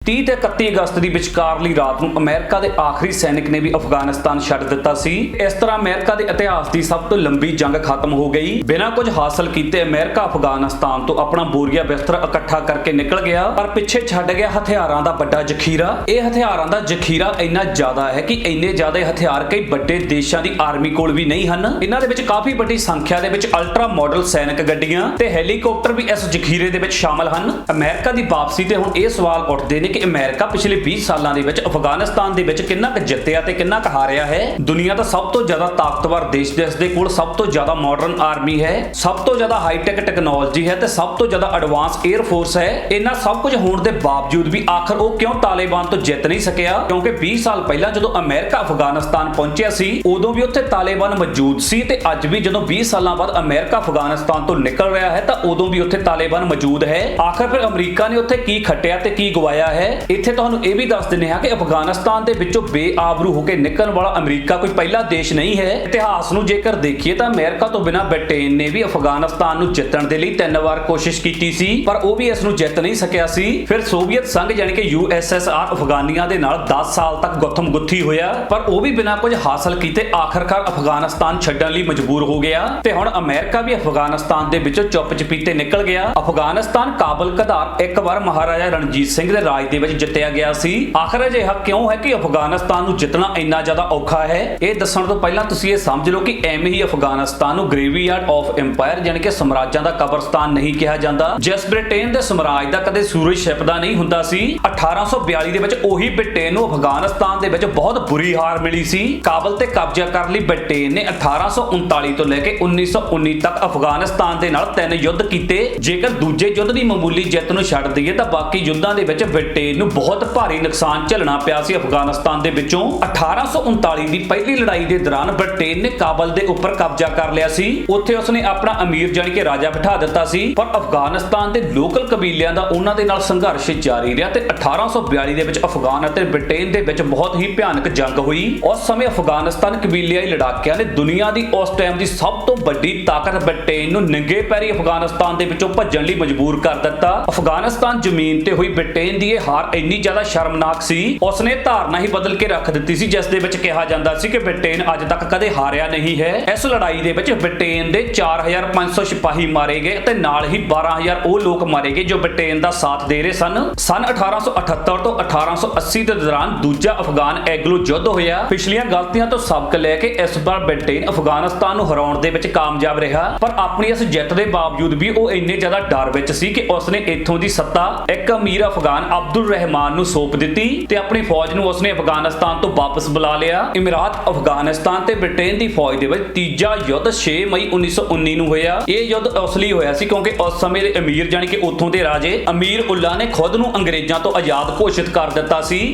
30 ਤੇ 31 ਅਗਸਤ ਦੀ ਵਿਚਕਾਰਲੀ ਰਾਤ ਨੂੰ ਅਮਰੀਕਾ ਦੇ ਆਖਰੀ ਸੈਨਿਕ ਨੇ ਵੀ ਅਫਗਾਨਿਸਤਾਨ ਛੱਡ ਦਿੱਤਾ ਸੀ। ਇਸ ਤਰ੍ਹਾਂ ਅਮਰੀਕਾ ਦੇ ਇਤਿਹਾਸ ਦੀ ਸਭ ਤੋਂ ਲੰਬੀ ਜੰਗ ਖਤਮ ਹੋ ਗਈ। ਬਿਨਾਂ ਕੁਝ ਹਾਸਲ ਕੀਤੇ ਅਮਰੀਕਾ ਅਫਗਾਨਿਸਤਾਨ ਤੋਂ ਆਪਣਾ ਬੋਰੀਆ ਬਿਸਤਰਾ ਇਕੱਠਾ ਕਰਕੇ ਨਿਕਲ ਗਿਆ, ਪਰ ਪਿੱਛੇ ਛੱਡ ਗਿਆ ਹਥਿਆਰਾਂ ਦਾ ਵੱਡਾ ਜ਼ਖੀਰਾ। ਇਹ ਹਥਿਆਰਾਂ ਦਾ ਜ਼ਖੀਰਾ ਇੰਨਾ ਜ਼ਿਆਦਾ ਹੈ ਕਿ ਇੰਨੇ ਜ਼ਿਆਦਾ ਹਥਿਆਰ ਕਈ ਵੱਡੇ ਦੇਸ਼ਾਂ ਦੀ ਆਰਮੀ ਕੋਲ ਵੀ ਨਹੀਂ ਹਨ। ਇਹਨਾਂ ਦੇ ਵਿੱਚ ਕਾਫੀ ਵੱਡੀ ਸੰਖਿਆ ਦੇ ਵਿੱਚ ਅਲਟਰਾ ਮਾਡਲ ਸੈਨਿਕ ਗੱਡੀਆਂ ਤੇ ਹੈਲੀਕਾਪਟਰ ਵੀ ਇਸ ਜ਼ਖੀਰੇ ਦੇ ਵਿੱਚ ਸ਼ਾਮਲ ਹਨ। ਅਮਰੀਕਾ ਦੀ ਵਾਪਸੀ ਤੇ ਹੁਣ ਇਹ ਸਵਾਲ ਉੱਠਦੇ ਨੇ ਕਿ ਅਮਰੀਕਾ ਪਿਛਲੇ 20 ਸਾਲਾਂ ਦੇ ਵਿੱਚ ਅਫਗਾਨਿਸਤਾਨ ਦੇ ਵਿੱਚ ਕਿੰਨਾ ਕੁ ਜਿੱਤਿਆ ਤੇ ਕਿੰਨਾ ਕੁ ਹਾਰਿਆ ਹੈ। ਦੁਨੀਆ ਦਾ ਸਭ ਤੋਂ ਜ਼ਿਆਦਾ ਤਾਕਤਵਰ ਦੇਸ਼ ਜਿਸ ਦੇ ਕੋਲ ਸਭ ਤੋਂ ਜ਼ਿਆਦਾ ਮਾਡਰਨ ਆਰਮੀ ਹੈ, ਸਭ ਤੋਂ ਜ਼ਿਆਦਾ ਹਾਈਟੈਕ ਟੈਕਨੋਲੋਜੀ ਹੈ ਤੇ ਸਭ ਤੋਂ ਜ਼ਿਆਦਾ ਐਡਵਾਂਸ 에ਅਰ ਫੋਰਸ ਹੈ। ਇਹਨਾਂ ਸਭ ਕੁਝ ਹੋਣ ਦੇ ਬਾਵਜੂਦ ਵੀ ਆਖਰ ਉਹ ਕਿਉਂ ਤਾਲਿਬਾਨ ਤੋਂ ਜਿੱਤ ਨਹੀਂ ਸਕਿਆ? ਕਿਉਂਕਿ 20 ਸਾਲ ਪਹਿਲਾਂ ਜਦੋਂ ਅਮਰੀਕਾ ਅਫਗਾਨਿਸਤਾਨ ਪਹੁੰਚਿਆ ਸੀ ਉਦੋਂ ਵੀ ਉੱਥੇ ਤਾਲਿਬਾਨ ਮੌਜੂਦ ਸੀ ਤੇ ਅੱਜ ਵੀ ਜਦੋਂ 20 ਸਾਲਾਂ ਬਾਅਦ ਅਮਰੀਕਾ ਅਫਗਾਨਿਸਤਾਨ ਤੋਂ ਨਿਕਲ ਰਿਹਾ ਹੈ ਤਾਂ ਉਦੋਂ ਵੀ ਉੱਥੇ ਤਾਲਿਬਾਨ ਮੌਜੂਦ ਹੈ। ਆਖਰ ਫਿਰ ਅਮਰੀਕਾ ਨੇ ਉੱਥੇ ਕੀ ਖੱਟਿਆ ਤੇ ਕੀ ਗਵਾਇਆ ਹੈ? ਇੱਥੇ ਤੁਹਾਨੂੰ ਇਹ ਵੀ ਦੱਸ ਦਿੰਦੇ ਹਾਂ ਕਿ ਅਫਗਾਨਿਸਤਾਨ ਦੇ ਵਿੱਚੋਂ ਬੇਆਬਰੂ ਹੋ ਕੇ ਨਿਕਲਣ ਵਾਲਾ ਅਮਰੀਕਾ ਕੋਈ ਪਹਿਲਾ ਦੇਸ਼ ਨਹੀਂ ਹੈ। ਇਤਿਹਾਸ ਨੂੰ ਜੇਕਰ ਦੇਖੀਏ ਤਾਂ ਅਮਰੀਕਾ ਤੋਂ ਬਿਨਾਂ ਬ੍ਰਿਟੇਨ ਨੇ ਵੀ ਅਫਗਾਨਿਸਤਾਨ ਨੂੰ ਜਿੱਤਣ ਦੇ ਲਈ 3 ਵਾਰ ਕੋਸ਼ਿਸ਼ ਕੀਤੀ ਸੀ, ਪਰ ਉਹ ਵੀ ਇਸ ਨੂੰ ਜਿੱਤ ਨਹੀਂ ਸਕਿਆ ਸੀ। ਫਿਰ ਸੋਵੀਅਤ ਸੰਘ ਯਾਨੀ ਕਿ USSR ਅਫਗਾਨੀਆਂ ਦੇ ਨਾਲ 10 ਸਾਲ ਤੱਕ ਗੁੱਥਮ ਗੁੱਥੀ ਹੋਇਆ, ਪਰ ਉਹ ਵੀ ਬਿਨਾਂ ਕੁਝ ਹਾਸਲ ਕੀਤੇ ਆਖਰਕਾਰ ਅਫਗਾਨਿਸਤਾਨ ਛੱਡਣ ਲਈ ਮਜਬੂਰ ਹੋ ਗਿਆ ਤੇ ਹੁਣ ਅਮਰੀਕਾ ਵੀ ਅਫਗਾਨਿਸਤਾਨ ਦੇ ਵਿੱਚੋਂ ਚੁੱਪ ਚਪੀਤੇ ਨਿਕਲ ਗਿਆ। ਅਫਗਾਨਿਸਤਾਨ ਕਾਬਲ ਘਦਾਰ ਇੱਕ ਵਾਰ ਮਹਾਰਾਜਾ ਰਣਜੀਤ ਸਿੰਘ ਦੇ ਰਾਜ ਦੇ ਵਿੱਚ ਜਿੱਤਿਆ ਗਿਆ ਸੀ। ਆਖਰ ਅਜਿਹਾ ਕਿਉਂ ਹੈ ਕਿ ਅਫਗਾਨਿਸਤਾਨ ਨੂੰ ਜਿੱਤਣਾ ਇੰਨਾ ਜ਼ਿਆਦਾ ਔਖਾ ਹੈ? ਇਹ ਦੱਸਣ ਤੋਂ ਪਹਿਲਾਂ ਤੁਸੀਂ ਇਹ ਸਮਝ ਲਓ ਕਿ ਐਵੇਂ ਹੀ ਅਫਗਾਨਿਸਤਾਨ ਨੂੰ ਗ੍ਰੇਵਯਾਰਡ ਆਫ ਐਮਪਾਇਰ ਯਾਨੀ ਕਿ ਸਮਰਾਜਾਂ ਦਾ ਕਬਰਸਤਾਨ ਨਹੀਂ ਕਿਹਾ ਜਾਂਦਾ। ਜਿਸ ਬ੍ਰਿਟੇਨ ਦੇ ਸਮਰਾਜ ਦਾ ਕਦੇ ਸੂਰਜ ਛਿਪਦਾ ਨਹੀਂ ਹੁੰਦਾ ਸੀ, 1842 ਦੇ ਵਿੱਚ ਉਹੀ ਬ੍ਰਿਟੇਨ ਨੂੰ ਅਫਗਾਨਿਸਤਾਨ ਦੇ ਵਿੱਚ ਬਹੁਤ ਬੁਰੀ ਹਾਰ ਮਿਲੀ ਸੀ। ਕਾਬਲ ਤੇ ਕਬਜ਼ਾ ਕਰਨ ਲਈ ਬ੍ਰਿਟੇਨ ਨੇ 1839 ਤੋਂ ਲੈ ਕੇ 1919 ਤੱਕ ਅਫਗਾਨਿਸਤਾਨ ਦੇ ਨਾਲ 3 ਯੁੱਧ ਕੀਤੇ। ਜੇਕਰ ਦੂਜੇ ਯੁੱਧ ਦੀ ਮਾਮੂਲੀ ਜਿੱਤ ਨੂੰ ਛੱਡ ਦਈਏ ਤਾਂ ਬਾਕੀ ਯੁੱਧਾਂ ਦੇ ਵਿੱਚ ਬ੍ਰਿਟੇਨ ਨੂੰ ਬਹੁਤ ਭਾਰੀ ਨੁਕਸਾਨ ਝੱਲਣਾ ਪਿਆ ਸੀ ਅਫਗਾਨਿਸਤਾਨ ਦੇ ਵਿੱਚੋਂ। 1839 ਦੀ ਪਹਿਲੀ ਲੜਾਈ ਦੇ ਦੌਰਾਨ ਬ੍ਰਿਟੇਨ ਨੇ ਕਾਬਲ ਦੇ ਉੱਪਰ ਕਬਜ਼ਾ ਕਰ ਲਿਆ ਸੀ। ਉੱਥੇ ਉਸਨੇ ਆਪਣਾ ਅਮੀਰ ਜਾਨੀ ਕਿ ਰਾਜਾ ਬਿਠਾ ਦਿੱਤਾ ਸੀ, ਪਰ ਅਫਗਾਨਿਸਤਾਨ ਦੇ ਲੋਕਲ ਕਬੀਲਿਆਂ ਦਾ ਉਹਨਾਂ ਦੇ ਨਾਲ ਸੰਘਰਸ਼ ਜਾਰੀ ਰਿਹਾ ਤੇ 1842 ਦੇ ਵਿੱਚ ਅਫਗਾਨ ਅਤੇ ਬ੍ਰਿਟੇਨ ਦੇ ਵਿੱਚ ਬਹੁਤ ਹੀ ਭਿਆਨਕ ਜੰਗ ਹੋਈ। ਉਸ ਸਮੇਂ ਅਫਗਾਨਿਸਤਾਨ ਕਬੀਲਿਆਈ ਲੜਾਕਿਆਂ ਨੇ ਦੁਨੀਆ ਦੀ ਉਸ ਟਾਈਮ ਦੀ ਸਭ ਤੋਂ ਵੱਡੀ ਤਾਕਤ ਬ੍ਰਿਟੇਨ ਨੂੰ ਨੰਗੇ ਪੈਰੀ ਅਫਗਾਨਿਸਤਾਨ ਦੇ ਵਿੱਚੋਂ ਭੱਜਣ ਲਈ ਮਜਬੂਰ ਕਰ ਦਿੱਤਾ। ਅਫਗਾਨਿਸਤਾਨ ਜ਼ਮੀਨ ਤੇ ਹੋਈ ਬ੍ਰਿਟੇਨ ਦੀ ਇਹ ਹਾਰ ਇੰਨੀ ਜ਼ਿਆਦਾ ਸ਼ਰਮਨਾਕ ਸੀ, ਉਸਨੇ ਧਾਰਨਾ ਹੀ ਬਦਲ ਕੇ ਰੱਖ ਦਿੱਤੀ ਸੀ ਜਿਸ ਦੇ ਵਿੱਚ ਕਿਹਾ ਜਾਂਦਾ ਸੀ ਕਿ ਬ੍ਰਿਟੇਨ ਅੱਜ ਤੱਕ ਕਦੇ ਹਾਰਿਆ ਨਹੀਂ ਹੈ। ਇਸ ਲੜਾਈ ਦੇ ਵਿੱਚ ਬ੍ਰਿਟੇਨ ਦੇ 4500 ਸਿਪਾਹੀ ਮਾਰੇ ਗਏ ਤੇ ਨਾਲ ਹੀ 12000 ਉਹ ਲੋਕ ਮਾਰੇ ਗਏ ਜੋ ਬ੍ਰਿਟੇਨ ਦਾ ਸਾਥ ਦੇ ਰਹੇ ਸਨ। ਸਨ 1878 ਤੋਂ 1880 ਦੇ ਦੌਰਾਨ ਦੂਜਾ ਅਫਗਾਨ ਐਂਗਲੋ ਯੁੱਧ ਹੋਇਆ। ਪਿਛਲੀਆਂ ਗਲਤੀਆਂ ਤੋਂ ਸਬਕ ਲੈ ਕੇ ਇਸ ਵਾਰ ਬ੍ਰਿਟੇਨ ਅਫਗਾਨਿਸਤਾਨ ਨੂੰ ਹਰਾਉਣ ਦੇ ਵਿੱਚ ਕਾਮਯਾਬ ਰਿਹਾ, ਪਰ ਆਪਣੀ ਇਸ ਜਿੱਤ ਦੇ ਬਾਵਜੂਦ ਵੀ ਉਹ ਇੰਨੇ ਜ਼ਿਆਦਾ ਡਰ ਵਿੱਚ ਸੀ ਕਿ ਉਸਨੇ ਇੱਥੋਂ ਦੀ ਸੱਤਾ ਇੱਕ ਅਮੀਰ ਅਫਗਾਨ ਅਬਦੁਲ ਰਹਿਮਾਨ ਨੂੰ ਸੌਂਪ ਦਿੱਤੀ ਤੇ ਆਪਣੀ ਫੌਜ ਨੂੰ ਉਸਨੇ ਅਫਗਾਨਿਸਤਾਨ ਤੋਂ ਵਾਪਸ ਬੁਲਾ ਲਿਆ। ਇਮਰਾਤ ਅਫਗਾਨਿਸਤਾਨ ਤੇ ਬ੍ਰਿਟੇਨ ਦੀ ਫੌਜ ਦੇ ਵਿੱਚ ਤੀਜਾ ਯੁੱਧ 6 ਮਈ 1919 ਨੂੰ ਹੋਇਆ। ਇਹ ਯੁੱਧ ਉਸ ਲਈ ਹੋਇਆ ਸੀ ਕਿਉਂਕਿ ਉਸ ਸਮੇਂ ਦੇ ਅਮੀਰ ਜਾਨੀ ਕਿ ਉੱਥੋਂ ਦੇ ਰਾਜੇ ਅਮੀਰ ਉਲਾ ਨੇ ਖੁਦ ਨੂੰ ਅੰਗਰੇਜ਼ਾਂ ਤੋਂ ਆਜ਼ਾਦ ਘੋਸ਼ਿਤ ਕਰ ਦਿੱਤਾ ਸੀ।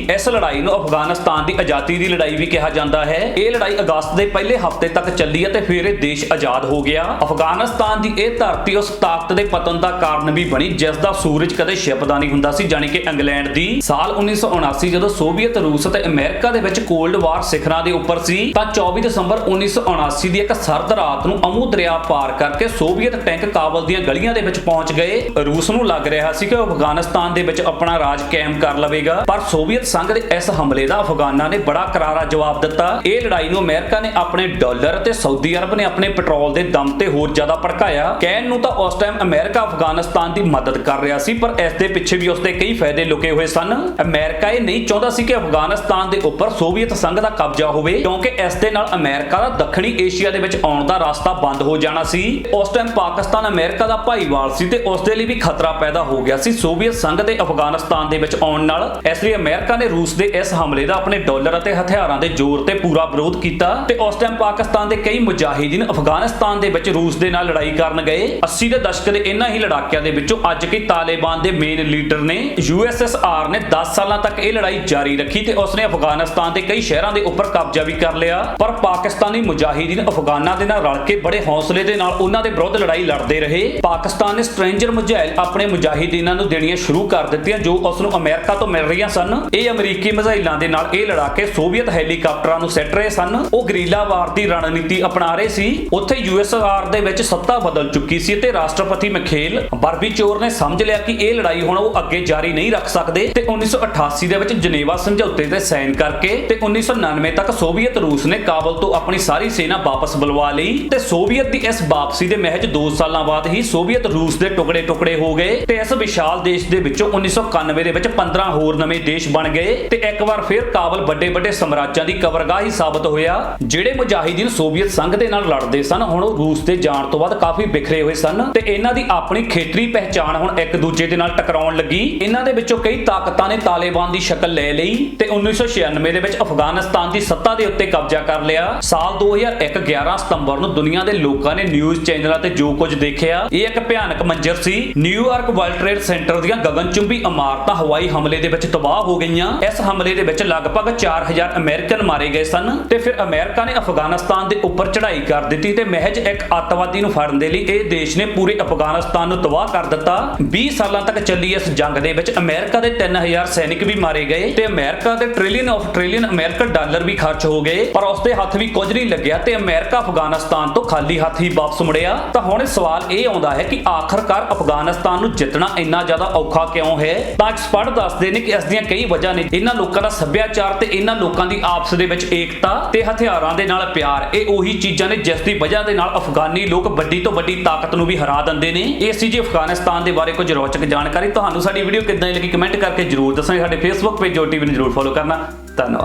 ਇਸ ਲੜਾਈ ਨੂੰ ਅਫਗਾਨਿਸਤਾਨ ਦੀ ਆਜ਼ਾਦੀ ਦੀ ਲੜਾਈ ਵੀ ਕਿਹਾ ਜਾਂਦਾ ਹੈ। ਇਹ ਲੜਾਈ ਅਗਸਤ ਦੇ ਪਹਿਲੇ ਹਫ਼ਤੇ ਤੱਕ ਚੱਲੀ ਅਤੇ ਫਿਰ ਇਹ ਦੇਸ਼ ਆਜ਼ਾਦ ਹੋ ਗਿਆ। ਅਫਗਾਨਿਸਤਾਨ ਦੀ ਇਹ ਧਰਤੀ ਉਸ ਤਾਕਤ ਦੇ ਪਤਨ ਦਾ ਕਾਰਨ ਵੀ ਬਣੀ ਜਿਸ ਦਾ ਸੂਰਜ ਕਦੇ ਛਿਪਦਾ ਨਹੀਂ ਹੁੰਦਾ ਸੀ, ਜਾਨੀ ਕਿ ਇੰਗਲੈਂਡ ਦੀ। ਸਾਲ 1979 ਜਦੋਂ ਸੋਵੀਅਤ ਰੂਸ ਅਤੇ ਅਮਰੀਕਾ ਦੇ ਵਿੱਚ ਕੋਲਡ ਵਾਰ ਸਿਖਰਾਂ ਦੇ ਉੱਪਰ ਸੀ ਤਾਂ 24 ਦਸੰਬਰ 1979 ਦੀ ਇੱਕ ਸਰਦ ਰਾਤ ਨੂੰ ਅਮੂ ਦਰਿਆ ਪਾਰ ਕਰਕੇ ਸੋਵੀਅਤ ਟੈਂਕ ਕਾਬਲ ਦੀਆਂ ਗਲੀਆਂ ਦੇ ਵਿੱਚ ਪਹੁੰਚ ਗਏ। ਰੂਸ ਨੂੰ ਲੱਗ ਰਿਹਾ ਸੀ ਕਿ ਅਫਗਾਨਿਸਤਾਨ ਦੇ ਵਿੱਚ ਆਪਣਾ ਰਾਜ ਕਾਇਮ ਕਰ ਲਵੇਗਾ, ਪਰ ਸੋਵੀਅਤ ਸੰਘ ਦੇ ਇਸ ਹਮਲੇ ਦਾ ਅਫਗਾਨਾਂ ਨੇ ਬੜਾ ਕਰਾਰਾ ਜਵਾਬ ਦਿੱਤਾ। ਇਹ ਲੜਾਈ ਨੂੰ ਅਮਰੀਕਾ ਨੇ ਆਪਣੇ ਡਾਲਰ ਅਤੇ ਸਾਊਦੀ ਅਰਬ ਨੇ ਆਪਣੇ ਪੈਟਰੋਲ ਦੇ ਦਮ ਤੇ ਹੋਰ ਜ਼ਿਆਦਾ ਭੜਕਾਇਆ। ਕਹਿਣ ਨੂੰ ਤਾਂ ਉਸ ਟਾਈਮ ਅਮਰੀਕਾ ਅਫਗਾਨਿਸਤਾਨ ਦੀ ਮਦਦ ਕਰ ਰਿਹਾ ਸੀ, ਪਰ ਇਸ ਦੇ ਪਿੱਛੇ ਵੀ ਉਸਦੇ ਕਈ ਫਾਇਦੇ ਲੁਕੇ ਹੋਏ ਸਨ। ਅਮਰੀਕਾ ਇਹ ਨਹੀਂ ਚਾਹੁੰਦਾ ਸੀ ਕਿ ਅਫਗਾਨਿਸਤਾਨ ਦੇ ਉੱਪਰ ਸੋਵੀਅਤ ਸੰਘ ਦਾ ਕਬਜ਼ਾ ਹੋਵੇ, ਕਿਉਂਕਿ ਇਸ ਦੇ ਨਾਲ ਅਮਰੀਕਾ ਦਾ ਦੱਖਣੀ ਏਸ਼ੀਆ ਦੇ ਵਿੱਚ ਆਉਣ ਦਾ ਰਸਤਾ ਬੰਦ ਹੋ ਜਾਣਾ ਸੀ। ਉਸ ਟਾਈਮ ਪਾਕਿਸਤਾਨ ਅਮਰੀਕਾ ਦਾ ਭਾਈਵਾਲ ਸੀ ਤੇ ਉਸ ਦੇ ਲਈ ਵੀ ਖਤਰਾ ਪੈਦਾ ਹੋ ਗਿਆ ਸੀ ਸੋਵੀਅਤ ਸੰਘ ਦੇ ਅਫਗਾਨਿਸਤਾਨ ਦੇ ਵਿੱਚ ਆਉਣ ਨਾਲ। ਇਸ ਲਈ ਅਮਰੀਕਾ ਨੇ ਰੂਸ ਦੇ ਇਸ ਹਮਲੇ ਦਾ ਆਪਣੇ ਡਾਲਰ ਅਤੇ ਹਥਿਆਰਾਂ ਦੇ ਜ਼ੋਰ ਤੇ ਪੂਰਾ ਵਿਰੋਧ ਕੀਤਾ ਤੇ ਉਸ ਟਾਈਮ ਪਾਕਿਸਤਾਨ ਦੇ ਕਈ ਮੁਜਾਹਿਦੀਨ ਅਫਗਾਨਿਸਤਾਨ ਦੇ ਵਿੱਚ ਰੂਸ ਦੇ ਨਾਲ ਲੜਾਈ ਕਰਨ ਗਏ। 80 ਦੇ ਦਸ਼ਕ ਦੇ ਇਹਨਾਂ ਹੀ ਲੜਾਕਿਆਂ ਦੇ ਵਿੱਚੋਂ ਅੱਜ ਕੇ ਤਾਲਿਬਾਨ ਦੇ ਮੇਨ ਲੀਡਰ ਨੇ USSR ਨੇ 10 ਸਾਲਾਂ ਤੱਕ ਇਹ ਲੜਾਈ ਜਾਰੀ ਰੱਖੀ ਤੇ ਉਸਨੇ ਅਫਗਾਨਿਸਤਾਨ ਦੇ ਕਈ ਸ਼ਹਿਰਾਂ ਦੇ ਉੱਪਰ ਕਬਜ਼ਾ ਵੀ ਕਰ ਲਿਆ, ਪਰ ਪਾਕਿਸਤਾਨੀ ਮੁਜਾਹਿਦੀਨ ਅਫਗਾਨਾਂ ਦੇ ਨਾਲ ਰਲ ਕੇ ਬੜੇ ਹੌਸਲੇ ਦੇ ਨਾਲ ਉਹਨਾਂ ਦੇ ਵਿਰੁੱਧ ਲੜਾਈ ਲੜਦੇ ਰਹੇ। ਪਾਕਿਸਤਾਨ ਨੇ ਸਟ੍ਰੇਂਜਰ ਮਿਜ਼ਾਈਲ ਆਪਣੇ ਮੁਜਾਹਿਦੀਨਾਂ ਨੂੰ ਦੇਣੀਆਂ ਸ਼ੁਰੂ ਕਰ ਦਿੱਤੀਆਂ ਜੋ ਉਸ ਨੂੰ ਅਮਰੀਕਾ ਤੋਂ ਮਿਲ ਰਹੀਆਂ ਸਨ। ਇਹ ਅਮਰੀਕੀ ਮਿਜ਼ਾਈਲਾਂ ਦੇ ਨਾਲ ਇਹ ਲੜਾਕੇ ਸੋਵੀਅਤ ਹੈਲੀਕਾਪਟਰਾਂ ਨੂੰ ਸਿੱਟ ਰਹੇ ਸਨ। ਉਹ ਗਰੀਲਾ ਵਾਰ ਦੀ ਰਣਨੀਤੀ ਅਪਣਾ ਰਹੇ ਸੀ। ਉੱਥੇ USSR ਦੇ ਵਿੱਚ ਸੱਤਾ ਬਦਲ ਚੁੱਕੀ ਸੀ ਤੇ ਰਾਸ਼ਟਰਪਤੀ ਮਿਖੇਲ ਬਰਬੀਚੋਰ ਨੇ ਸਮਝ ਲਿਆ ਕਿ ਇਹ ਲੜਾਈ ਹੁਣ ਉਹ ਅੱਗੇ ਜਾਰੀ ਨਹੀਂ ਰੱਖ ਸਕਦੇ ਤੇ 1988 ਦੇ ਵਿੱਚ ਜਨੇਵਾ ਸਮਝੌਤੇ ਤੇ ਸਾਈਨ ਕਰਕੇ ਤੇ 1999 ਤੱਕ ਸੋਵੀਅਤ ਰੂਸ ਨੇ ਕਾਬਲ ਤੋਂ ਆਪਣੀ ਸਾਰੀ ਸੈਨਾ ਵਾਪਸ ਬੁਲਵਾ ਲਈ ਤੇ ਸੋਵੀਅਤ ਦੀ ਇਸ ਵਾਪਸੀ ਦੇ ਮਹਿਜ 2 ਸਾਲਾਂ ਬਾਅਦ ਹੀ ਸੋਵੀਅਤ ਰੂਸ ਦੇ ਟੁਕੜੇ ਹੋ ਗਏ ਤੇ ਇਸ ਵਿਸ਼ਾਲ ਦੇਸ਼ ਦੇ ਵਿੱਚੋਂ 1991 ਦੇ ਵਿੱਚ 15 ਹੋਰ ਨਵੇਂ ਦੇਸ਼ ਬਣ ਗਏ ਤੇ ਇੱਕ ਵਾਰ ਫਿਰ ਕਾਬਲ ਵੱਡੇ ਸਾਮਰਾਜਾਂ ਦੀ ਕਬਰਗਾਹ ਹੀ ਸਾਬਤ ਹੋਇਆ। ਜਿਹੜੇ ਮੁਜਾਹਿਦੀਨ ਸੋਵੀਅਤ ਸੰਘ ਦੇ ਨਾਲ ਲੜਦੇ ਸਨ ਹੁਣ ਉਹ ਰੂਸ ਦੇ ਜਾਣ ਤੋਂ ਬਾਅਦ ਕਾਫੀ ਬਿਖਰੇ ਹੋਏ ਸਨ ਤੇ ਇਹਨਾਂ ਦੀ ਆਪਣੀ ਖੇਤਰੀ ਪਹਿਚਾਣ ਹੁਣ ਇੱਕ ਦੂਜੇ ਦੇ ਨਾਲ ਟਕਰਾਉਣ ਲੱਗੀ। ਇਹਨਾਂ ਦੇ ਵਿੱਚੋਂ ਕਈ ਤਾਕਤਾਂ ਨੇ ਤਾਲਿਬਾਨ ਦੀ ਸ਼ਕਲ ਲੈ ਲਈ ਤੇ 1996 ਦੇ ਵਿੱਚ ਅਫਗਾਨਿਸਤਾਨ ਦੀ ਸੱਤਾ ਦੇ ਉੱਤੇ ਕਬਜ਼ਾ ਕਰ ਲਿਆ। ਸਾਲ 2001 11 ਸਤੰਬਰ ਨੂੰ ਦੁਨੀਆ ਦੇ ਲੋਕਾਂ ਨੇ ਨਿਊਜ਼ ਚੈਨਲਾਂ ਤੇ ਜੋ ਕੁਝ ਦੇਖਿਆ ਇਹ ਇੱਕ ਭਿਆਨਕ ਮੰਜ਼ਰ ਸੀ। ਨਿਊਯਾਰਕ ਵਰਲਡ ਟ੍ਰੇਡ ਸੈਂਟਰ ਦੀਆਂ ਗਗਨਚੁੰਬੀ ਇਮਾਰਤਾਂ ਹਵਾਈ ਹਮਲੇ ਦੇ ਵਿੱਚ ਤਬਾਹ ਹੋ ਗਈਆਂ। ਇਸ ਹਮਲੇ ਦੇ ਵਿੱਚ ਲਗਭਗ 4000 ਅਮਰੀਕਨ ਮਾਰੇ ਗਏ ਸਨ ਤੇ ਫਿਰ ਅਮਰੀਕਾ ਨੇ ਅਫਗਾਨਿਸਤਾਨ ਦੇ ਉੱਪਰ ਚੜ੍ਹਾਈ ਕਰ ਦਿੱਤੀ ਤੇ ਮਹਿਜ ਇੱਕ ਅੱਤਵਾਦੀ ਨੂੰ ਫੜਨ ਦੇ ਲਈ ਇਹ ਦੇਸ਼ ਨੇ ਪੂਰੇ ਅਫਗਾਨਿਸਤਾਨ ਨੂੰ ਤਬਾਹ ਕਰ ਦਿੱਤਾ। 20 ਸਾਲਾਂ ਤੱਕ ਚੱਲੀ ਇਸ ਜੰਗ ਦੇ ਵਿੱਚ ਅਮਰੀਕਾ ਦੇ 3000 ਸੈਨਿਕ ਵੀ ਮਾਰੇ ਗਏ ਤੇ ਅਮਰੀਕਾ ਦੇ ਟ੍ਰਿਲੀਅਨ ਅਮਰੀਕਨ ਡਾਲਰ ਵੀ ਖਰਚ ਹੋ ਗਏ ਪਰ ਉਸ ਦੇ ਹੱਥ ਵੀ ਕੁਝ ਨਹੀਂ ਲੱਗਿਆ ਤੇ ਅਮਰੀਕਾ ਅਫਗਾਨਿਸਤਾਨ ਤੋਂ ਖਾਲੀ ਹੱਥ ਹੀ ਵਾਪਸ ਮੁੜਿਆ। ਤਾਂ ਹੁਣ ਸਵਾਲ ਇਹ ਆਉਂਦਾ ਹੈ ਕਿ ਆਖਰਕਾਰ ਅਫਗਾਨਿਸਤਾਨ ਨੂੰ ਜਿੱਤਣਾ ਇੰਨਾ ਜ਼ਿਆਦਾ ਔਖਾ ਕਿਉਂ ਹੈ? ਤਾਂ ਐਕਸਪਰਟ ਦੱਸਦੇ ਨੇ ਕਿ ਇਸ ਦੀਆਂ ਕਈ ਵਜ੍ਹਾ ਨੇ। ਇਹਨਾਂ ਲੋਕਾਂ ਦਾ ਸੱਭਿਆਚਾਰ ਤੇ ਇਹਨਾਂ ਲੋਕਾਂ ਦੀ ਆਪਸ ਦੇ ਵਿੱਚ ਏਕਤਾ ਤੇ ਹਥਿਆਰਾਂ ਦੇ ਨਾਲ ਪਿਆਰ ਇਹ ਉਹੀ ਚੀਜ਼ਾਂ ਨੇ ਜਿਸ ਦੀ ਵਜ੍ਹਾ ਦੇ ਨਾਲ ਅਫਗਾਨੀ ਲੋਕ ਵੱਡੀ ਤੋਂ ਵੱਡੀ ਤਾਕਤ ਨੂੰ ਵੀ ਹਰਾ ਦਿੰਦੇ ਨੇ। ਇਹ ਸੀ ਜੀ ਅਫਗਾਨਿਸਤਾਨ ਦੇ ਬਾਰੇ ਕੁਝ ਰੌਚਕ ਜਾਣਕਾਰੀ। ਤੁਹਾਨੂੰ ਸਾਡੀ ਵੀਡੀਓ ਕਿੱਦਾਂ ਲੱਗੀ ਕਮੈਂਟ ਕਰਕੇ ਜਰੂਰ ਦੱਸਣਾ। ਸਾਡੇ ਫੇਸਬੁੱਕ ਪੇਜ ਜੋ ਟੀਵੀ ਨੂੰ ਜਰੂਰ ਫੋਲੋ ਕਰਨਾ। ਧੰਨਵਾਦ।